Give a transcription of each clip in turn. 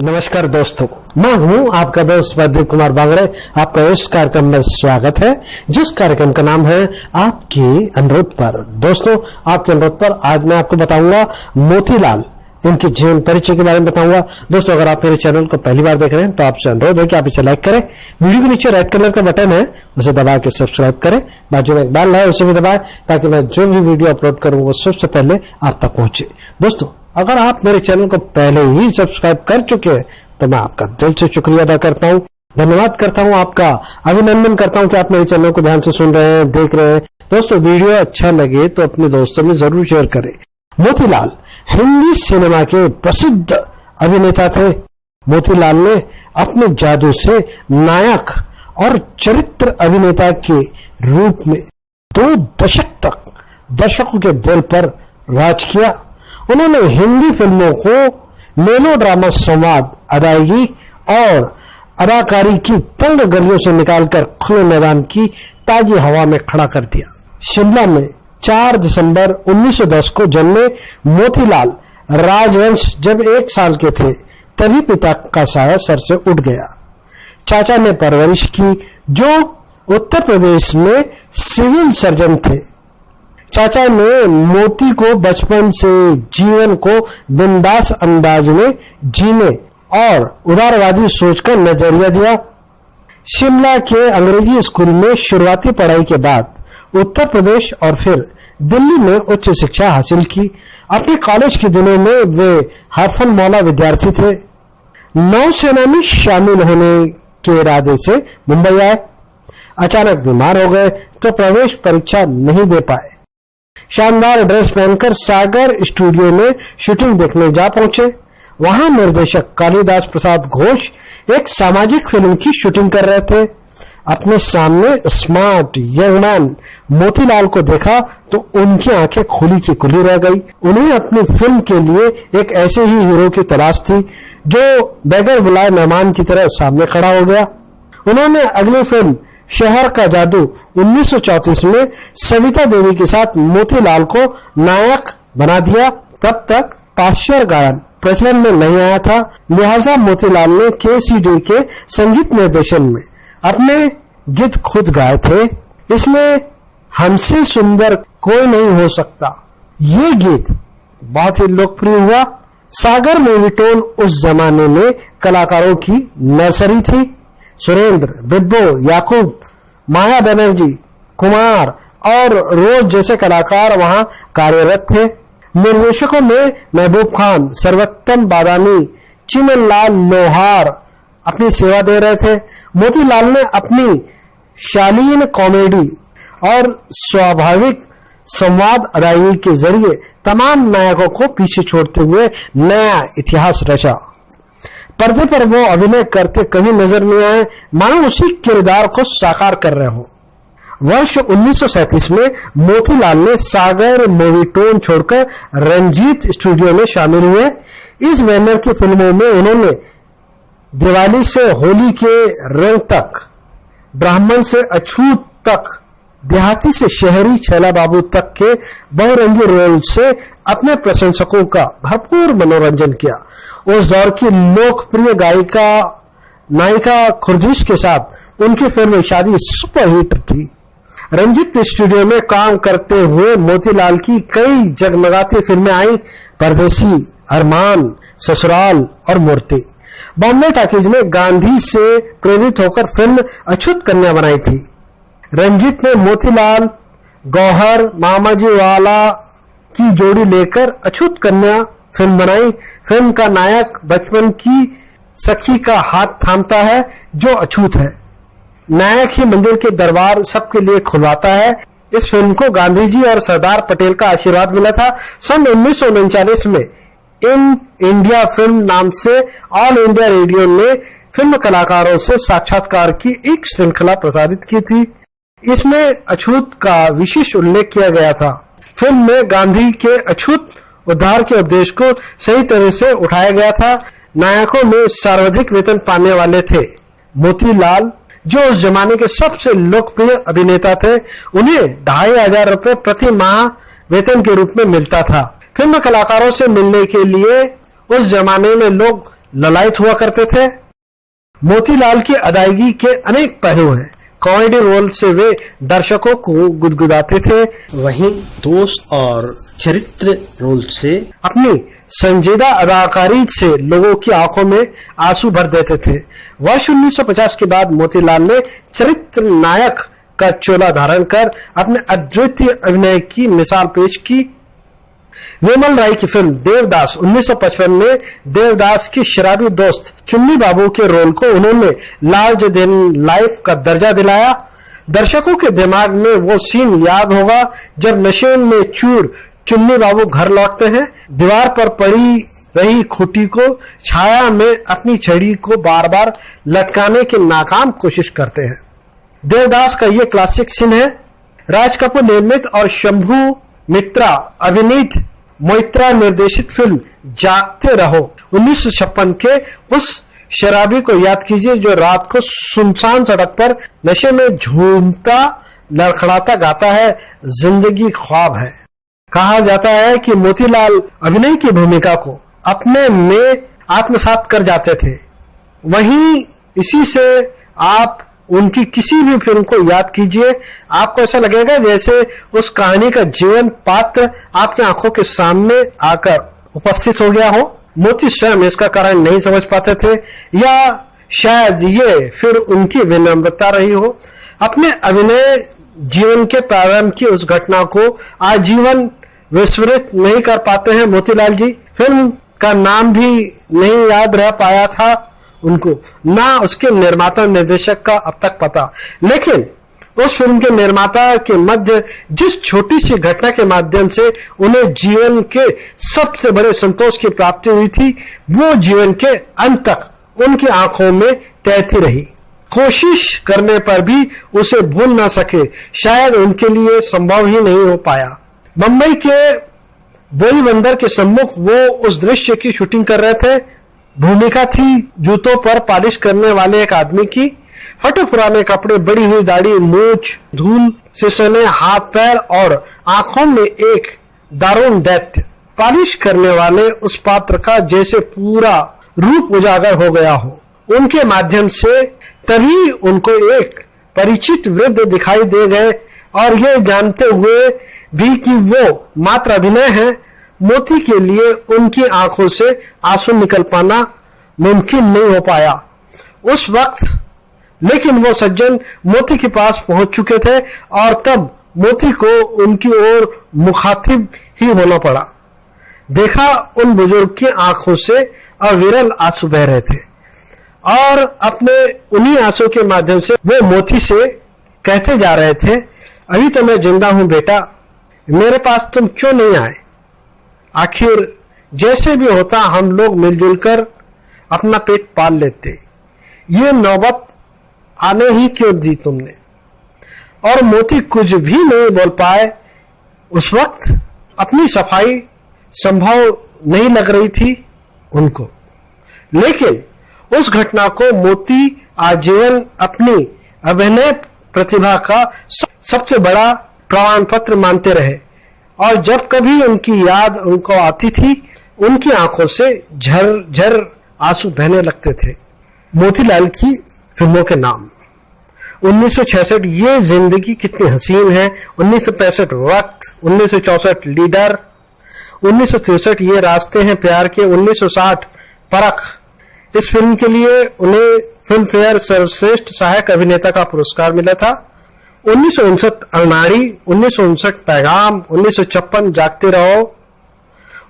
नमस्कार दोस्तों, मैं हूं आपका दोस्त प्रदीप कुमार बांगड़े। आपका इस कार्यक्रम में स्वागत है, जिस कार्यक्रम का नाम है आपके अनुरोध पर। दोस्तों, आपके अनुरोध पर आज मैं आपको बताऊंगा मोतीलाल, इनके जीवन परिचय के बारे में बताऊंगा। दोस्तों, अगर आप मेरे चैनल को पहली बार देख रहे हैं तो आपसे अनुरोध है कि आप इसे लाइक करें। वीडियो के नीचे रेड कलर का बटन है, उसे दबा के सब्सक्राइब करें। बाजू में एक बेल है, उसे भी दबाएं ताकि मैं जो भी वीडियो अपलोड करूं वो सबसे पहले आप तक पहुंचे। दोस्तों, अगर आप मेरे चैनल को पहले ही सब्सक्राइब कर चुके हैं तो मैं आपका दिल से शुक्रिया अदा करता हूं, धन्यवाद करता हूं, आपका अभिनंदन करता हूं कि आप मेरे चैनल को ध्यान से सुन रहे हैं, देख रहे हैं। दोस्तों, वीडियो अच्छा लगे तो अपने दोस्तों में जरूर शेयर करें। मोतीलाल हिंदी सिनेमा के प्रसिद्ध अभिनेता थे। मोतीलाल ने अपने जादू से नायक और चरित्र अभिनेता के रूप में 2 दशक तक दर्शकों के दिल पर राज किया। उन्होंने हिंदी फिल्मों को मेलोड्रामा, संवाद, अदायगी और अदाकारी की तंग गलियों से निकालकर खुले मैदान की ताजी हवा में खड़ा कर दिया। शिमला में 4 दिसंबर 1910 को जन्मे मोतीलाल राजवंश जब 1 साल के थे तभी पिता का साया सर से उठ गया। चाचा ने परवरिश की, जो उत्तर प्रदेश में सिविल सर्जन थे। चाचा ने मोती को बचपन से जीवन को बिंदास अंदाज में जीने और उदारवादी सोच का नजरिया दिया। शिमला के अंग्रेजी स्कूल में शुरुआती पढ़ाई के बाद उत्तर प्रदेश और फिर दिल्ली में उच्च शिक्षा हासिल की। अपने कॉलेज के दिनों में वे हरफन मौला विद्यार्थी थे। नौसेना में शामिल होने के इरादे से मुंबई आए। अचानक बीमार हो गए तो प्रवेश परीक्षा नहीं दे पाए। शानदार ड्रेस पहनकर सागर स्टूडियो में शूटिंग देखने जा पहुंचे। वहां निर्देशक कालिदास प्रसाद घोष एक सामाजिक फिल्म की शूटिंग कर रहे थे। अपने सामने स्मार्ट यंग मैन मोतीलाल को देखा तो उनकी आंखें खुली की खुली रह गई। उन्हें अपनी फिल्म के लिए एक ऐसे ही हीरो की तलाश थी जो बगैर बुलाए मेहमान की तरह सामने खड़ा हो गया। उन्होंने अगली फिल्म शहर का जादू 1934 में सविता देवी के साथ मोतीलाल को नायक बना दिया। तब तक पाश्चात्य गायन प्रचलन में नहीं आया था, लिहाजा मोतीलाल ने केसीडी के संगीत निर्देशन में अपने गीत खुद गाए थे। इसमें हमसे सुंदर कोई नहीं हो सकता, ये गीत बहुत ही लोकप्रिय हुआ। सागर मूवीटोन उस जमाने में कलाकारों की नर्सरी थी। सुरेंद्र, बिब्बो, याकूब, माया बनर्जी, कुमार और रोज जैसे कलाकार वहां कार्यरत थे। निर्देशकों में महबूब खान, सर्वोत्तम बादामी, चिमनलाल लोहार अपनी सेवा दे रहे थे। मोतीलाल ने अपनी शालीन कॉमेडी और स्वाभाविक संवाद अदायगी के जरिए तमाम नायकों को पीछे छोड़ते हुए नया इतिहास रचा। पर्दे पर वो अभिनय करते कभी नजर नहीं आए, मानो उसी किरदार को साकार कर रहे हो। वर्ष 1937 में मोतीलाल ने सागर मूवीटोन छोड़कर रंजीत स्टूडियो में शामिल हुए। इस बैनर की फिल्मों में उन्होंने दिवाली से होली के रंग तक, ब्राह्मण से अछूत तक, देहाती से शहरी छैला बाबू तक के बहुरंगी रोल से अपने प्रशंसकों का भरपूर मनोरंजन किया। उस दौर की लोकप्रिय गायिका नायिका खुर्जीश के साथ उनकी फिल्म शादी सुपरहिट थी। रंजीत स्टूडियो में काम करते हुए मोतीलाल की कई जगमगाती फिल्में आई। परदेसी, अरमान, ससुराल और मूर्ति। बॉम्बे टॉकीज ने गांधी से प्रेरित होकर फिल्म अछूत कन्या बनाई थी। रंजीत ने मोतीलाल, गौहर, मामाजी वाला की जोड़ी लेकर अछूत कन्या फिल्म बनाई। फिल्म का नायक बचपन की सखी का हाथ थामता है जो अछूत है। नायक ही मंदिर के दरबार सबके लिए खुलवाता है। इस फिल्म को गांधी जी और सरदार पटेल का आशीर्वाद मिला था। सन 1939 में इन इंडिया फिल्म नाम से ऑल इंडिया रेडियो ने फिल्म कलाकारों से साक्षात्कार की एक श्रृंखला प्रसारित की थी। इसमें अछूत का विशेष उल्लेख किया गया था। फिल्म में गांधी के अछूत उद्धार के उपदेश को सही तरह से उठाया गया था। नायकों में सर्वाधिक वेतन पाने वाले थे मोतीलाल, जो उस जमाने के सबसे लोकप्रिय अभिनेता थे। उन्हें 2500 रुपए प्रति माह वेतन के रूप में मिलता था। फिल्म कलाकारों से मिलने के लिए उस जमाने में लोग ललायत हुआ करते थे। मोतीलाल की अदायगी के अनेक पहलू हैं। कॉमेडी रोल से वे दर्शकों को गुदगुदाते थे, वहीं दोस्त और चरित्र रोल से अपनी संजीदा अदाकारी से लोगों की आंखों में आंसू भर देते थे। वर्ष 1950 के बाद मोतीलाल ने चरित्र नायक का चोला धारण कर अपने अद्वितीय अभिनय की मिसाल पेश की। विमल राय की फिल्म देवदास 1955 में देवदास की शराबी दोस्त चुन्नी बाबू के रोल को उन्होंने लार्ज देन लाइफ का दर्जा दिलाया। दर्शकों के दिमाग में वो सीन याद होगा जब नशे में चूर चुन्नी बाबू घर लौटते हैं, दीवार पर पड़ी रही खूंटी को छाया में अपनी छड़ी को बार बार लटकाने की नाकाम कोशिश करते हैं। देवदास का ये क्लासिक सीन है। राज कपूर निर्मित और शंभू मित्रा अभिनीत मोइत्रा निर्देशित फिल्म जागते रहो 1956 के उस शराबी को याद कीजिए जो रात को सुनसान सड़क पर नशे में झूमता लड़खड़ाता गाता है, जिंदगी ख्वाब है। कहा जाता है कि मोतीलाल अभिनय की भूमिका को अपने में आत्मसात कर जाते थे। वहीं इसी से आप उनकी किसी भी फिल्म को याद कीजिए, आपको ऐसा लगेगा जैसे उस कहानी का जीवन पात्र आपकी आंखों के सामने आकर उपस्थित हो गया हो। मोती स्वयं इसका कारण नहीं समझ पाते थे, या शायद ये फिर उनकी विनम्रता रही हो। अपने अभिनय जीवन के प्रारंभ की उस घटना को आजीवन विस्मृत नहीं कर पाते हैं मोतीलाल जी। फिल्म का नाम भी नहीं याद रह पाया था उनको, ना उसके निर्माता निर्देशक का अब तक पता। लेकिन उस फिल्म के निर्माता के मध्य जिस छोटी सी घटना के माध्यम से उन्हें जीवन के सबसे बड़े संतोष की प्राप्ति हुई थी, वो जीवन के अंत तक उनकी आंखों में तैरती रही। कोशिश करने पर भी उसे भूल ना सके, शायद उनके लिए संभव ही नहीं हो पाया। मुंबई के बोई बंदर के सम्मुख वो उस दृश्य की शूटिंग कर रहे थे। भूमिका थी जूतों पर पॉलिश करने वाले एक आदमी की। फटे पुराने कपड़े, बड़ी हुई दाढ़ी, मूछ, धूल से सने हाथ पैर और आंखों में एक दारुण दैत्य। पॉलिश करने वाले उस पात्र का जैसे पूरा रूप उजागर हो गया हो। उनके माध्यम से तभी उनको एक परिचित वृद्ध दिखाई दे गए, और ये जानते हुए भी कि वो मात्र अभिनय है, मोती के लिए उनकी आंखों से आंसू निकल पाना मुमकिन नहीं हो पाया उस वक्त। लेकिन वो सज्जन मोती के पास पहुंच चुके थे और तब मोती को उनकी ओर मुखातिब ही होना पड़ा। देखा उन बुजुर्ग की आंखों से अविरल आंसू बह रहे थे, और अपने उन्हीं आंसू के माध्यम से वो मोती से कहते जा रहे थे, अभी तो मैं जिंदा हूं बेटा, मेरे पास तुम क्यों नहीं आए? आखिर जैसे भी होता हम लोग मिलजुल कर अपना पेट पाल लेते, ये नौबत आने ही क्यों दी तुमने? और मोती कुछ भी नहीं बोल पाए। उस वक्त अपनी सफाई संभव नहीं लग रही थी उनको, लेकिन उस घटना को मोती आजीवन अपनी अभिनय प्रतिभा का सबसे बड़ा प्रमाण पत्र मानते रहे, और जब कभी उनकी याद उनको आती थी, उनकी आंखों से झरझर आंसू बहने लगते थे। मोतीलाल की फिल्मों के नाम: 1966 ये जिंदगी कितनी हसीन है, 1965 वक्त, 1964 लीडर, 1963 ये रास्ते हैं प्यार के, 1960 परख। इस फिल्म के लिए उन्हें फिल्म फेयर सर्वश्रेष्ठ सहायक अभिनेता का पुरस्कार मिला था। 1959 अनाड़ी, 1959 पैगाम, 1956 जागते रहो,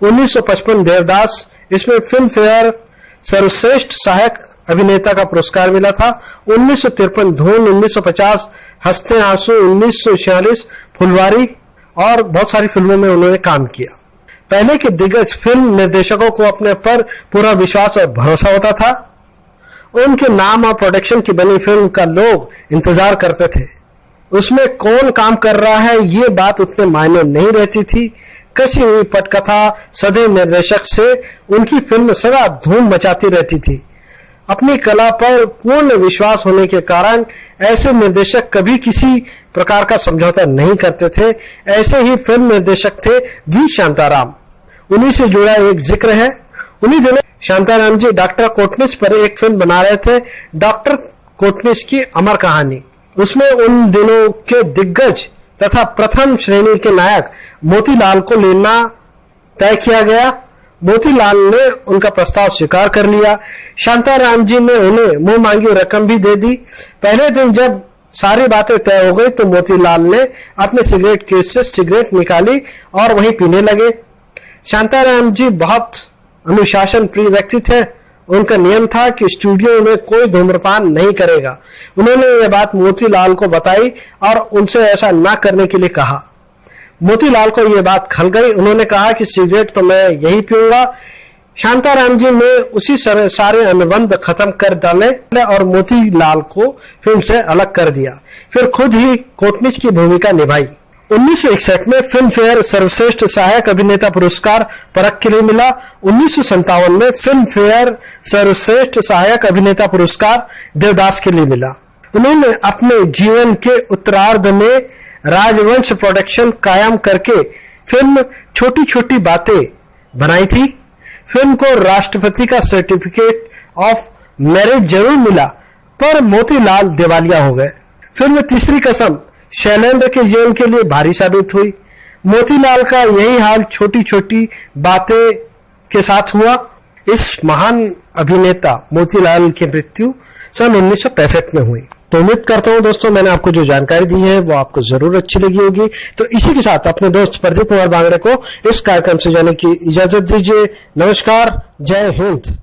1955 देवदास। इसमें फिल्म फेयर सर्वश्रेष्ठ सहायक अभिनेता का पुरस्कार मिला था। 1953 धून, 1950 हंसते आंसू, 1946 फुलवारी, और बहुत सारी फिल्मों में उन्होंने काम किया। पहले के दिग्गज फिल्म निर्देशकों को अपने पर पूरा विश्वास और भरोसा होता था। उनके नाम और प्रोडक्शन की बनी फिल्म का लोग इंतजार करते थे। उसमें कौन काम कर रहा है ये बात उतने मायने नहीं रहती थी। कसी हुई पटकथा सदैव निर्देशक से उनकी फिल्म सदा धूम मचाती रहती थी। अपनी कला पर पूर्ण विश्वास होने के कारण ऐसे निर्देशक कभी किसी प्रकार का समझौता नहीं करते थे। ऐसे ही फिल्म निर्देशक थे वी शांताराम। उन्हीं से जुड़ा एक जिक्र है। उन्हीं दिनों शांताराम जी डॉक्टर कोटनिस पर एक फिल्म बना रहे थे, डॉक्टर कोटनिस की अमर कहानी। उसमें उन दिनों के दिग्गज तथा प्रथम श्रेणी के नायक मोतीलाल को लेना तय किया गया। मोतीलाल ने उनका प्रस्ताव स्वीकार कर लिया। शांताराम जी ने उन्हें मुंह मांगी रकम भी दे दी। पहले दिन जब सारी बातें तय हो गई तो मोतीलाल ने अपने सिगरेट केस से सिगरेट निकाली और वहीं पीने लगे। शांताराम जी बहुत अनुशासन प्रिय व्यक्ति थे। उनका नियम था कि स्टूडियो में कोई धूम्रपान नहीं करेगा। उन्होंने यह बात मोतीलाल को बताई और उनसे ऐसा न करने के लिए कहा। मोतीलाल को यह बात खल गई। उन्होंने कहा कि सिगरेट तो मैं यही पीऊंगा। शांताराम जी ने उसी सारे अनुबंध खत्म कर डाले और मोतीलाल को फिल्म से अलग कर दिया। फिर खुद ही कोटनिस की भूमिका निभाई। 1961 में फिल्म फेयर सर्वश्रेष्ठ सहायक अभिनेता पुरस्कार परख के लिए मिला। 1957 में फिल्म फेयर सर्वश्रेष्ठ सहायक अभिनेता पुरस्कार देवदास के लिए मिला। उन्होंने अपने जीवन के उत्तरार्ध में राजवंश प्रोडक्शन कायम करके फिल्म छोटी छोटी बातें बनाई थी। फिल्म को राष्ट्रपति का सर्टिफिकेट ऑफ मेरिट जरूर मिला, पर मोतीलाल दिवालिया हो गए। फिल्म तीसरी कसम शैलेंद्र के जीवन के लिए भारी साबित हुई। मोतीलाल का यही हाल छोटी छोटी बातें के साथ हुआ। इस महान अभिनेता मोतीलाल की मृत्यु सन 1965 में हुई। तो उम्मीद करता हूं दोस्तों मैंने आपको जो जानकारी दी है वो आपको जरूर अच्छी लगी होगी। तो इसी के साथ अपने दोस्त प्रदीप कुमार बांगड़े को इस कार्यक्रम से जाने की इजाजत दीजिए। नमस्कार, जय हिंद।